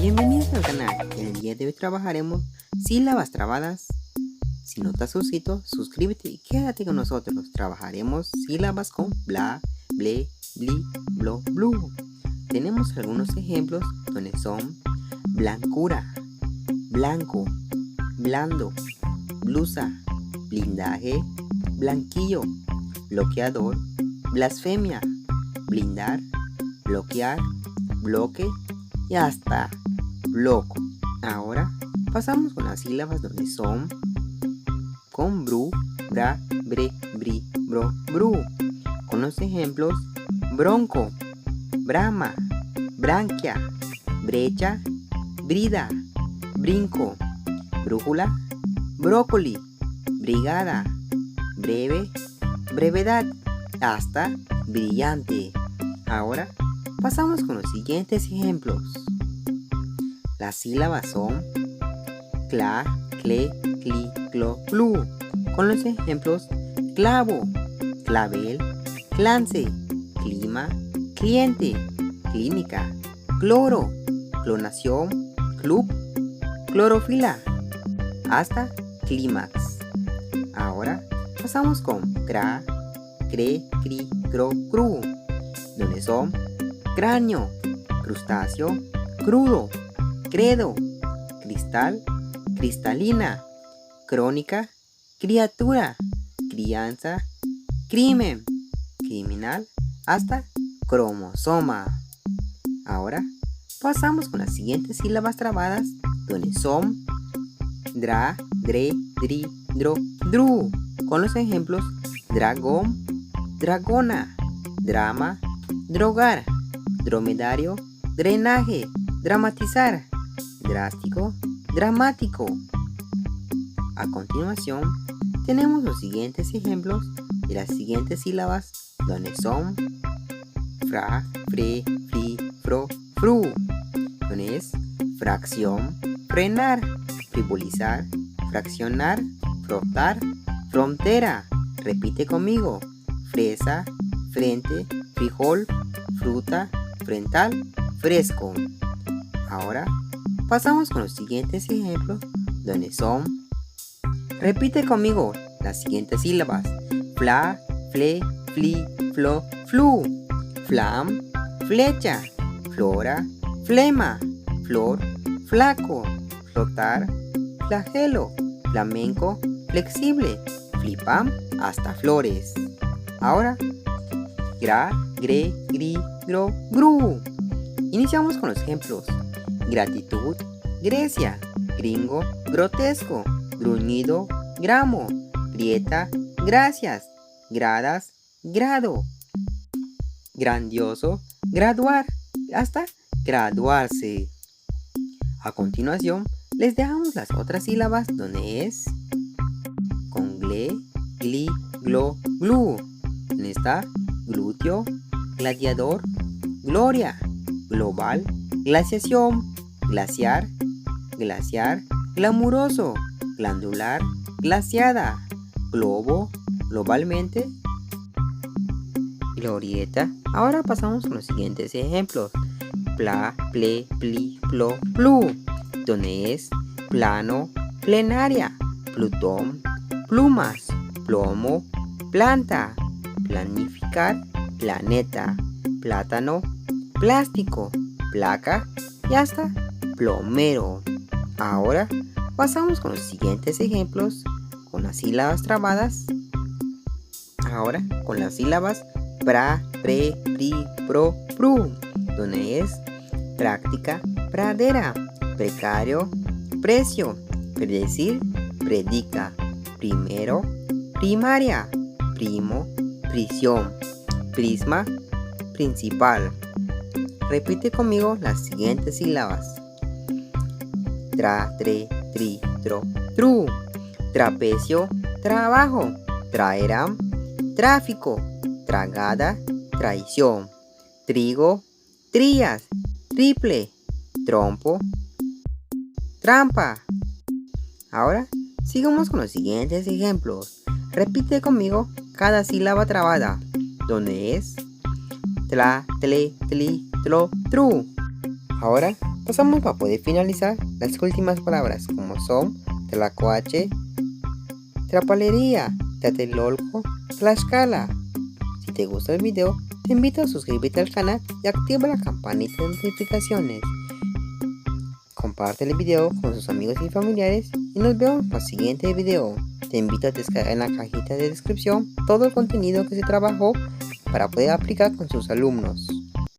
Bienvenidos al canal. El día de hoy trabajaremos sílabas trabadas. Si no te has suscrito, suscríbete y quédate con nosotros. Trabajaremos sílabas con bla, ble, bli, blo, blu. Tenemos algunos ejemplos donde son blancura, blanco, blando, blusa, blindaje, blanquillo, bloqueador, blasfemia, blindar, bloquear, bloque y hasta loco. Ahora pasamos con las sílabas donde son con bru, bra, bre, bri, bro, bru. Con los ejemplos bronco, brama, branquia, brecha, brida, brinco, brújula, brócoli, brigada, breve, brevedad, hasta brillante. Ahora pasamos con los siguientes ejemplos. Las sílabas son cla, cle, cli, clo, clu. Con los ejemplos clavo, clavel, clase, clima, cliente, clínica, cloro, clonación, club, clorofila, hasta clímax. Ahora pasamos con cra, cre, cri, cro, cru, donde son cráneo, crustáceo, crudo, credo, cristal, cristalina, crónica, criatura, crianza, crimen, criminal, hasta cromosoma. Ahora pasamos con las siguientes sílabas trabadas, donde son dra, dre, dri, dro, dru. Con los ejemplos dragón, dragona, drama, drogar, dromedario, drenaje, dramatizar, drástico, dramático. A continuación, tenemos los siguientes ejemplos de las siguientes sílabas, donde son fra, fre, fri, fro, fru, donde es fracción, frenar, frivolizar, fraccionar, frotar, frontera. Repite conmigo: fresa, frente, frijol, fruta, frental, fresco. Ahora pasamos con los siguientes ejemplos, donde son, repite conmigo las siguientes sílabas: fla, fle, fli, flo, flu, flam, flecha, flora, flema, flor, flaco, flotar, flagelo, flamenco, flexible, flipam, hasta flores. Ahora gra, gre, gri, gro, gru. Iniciamos con los ejemplos: gratitud, Grecia, gringo, grotesco, gruñido, gramo, grieta, gracias, gradas, grado, grandioso, graduar, hasta graduarse. A continuación, les dejamos las otras sílabas, donde es con gle, gli, glo, glu. En esta glúteo, gladiador, gloria, global, glaciación, glaciar, glaciar, glamuroso, glandular, glaciada, globo, globalmente, glorieta. Ahora pasamos con los siguientes ejemplos: pla, ple, pli, plo, plu, donde es plano, plenaria, plutón, plumas, plomo, planta, planificar, planeta, plátano, plástico, placa y hasta plomero. Ahora pasamos con los siguientes ejemplos con las sílabas trabadas. Ahora con las sílabas pra, pre, pri, pro, pru, donde es práctica, pradera, precario, precio, predecir, predica, primero, primaria, primo, prisión, prisma, principal. Repite conmigo las siguientes sílabas: tra, tre, tri, tro, tru, trapecio, trabajo, traerán, tráfico, tragada, traición, trigo, trías, triple, trompo, trampa. Ahora sigamos con los siguientes ejemplos. Repite conmigo cada sílaba trabada, donde es tla, tle, tli, tlo, tru. Ahora Pasamos para poder finalizar las últimas palabras como son Tlacuache, Trapalería, Tlatelolco, Tlaxcala. Si te gusta el video, te invito a suscribirte al canal y activa la campanita de notificaciones. Comparte el video con sus amigos y familiares y nos vemos para el siguiente video. Te invito a descargar en la cajita de descripción todo el contenido que se trabajó para poder aplicar con sus alumnos.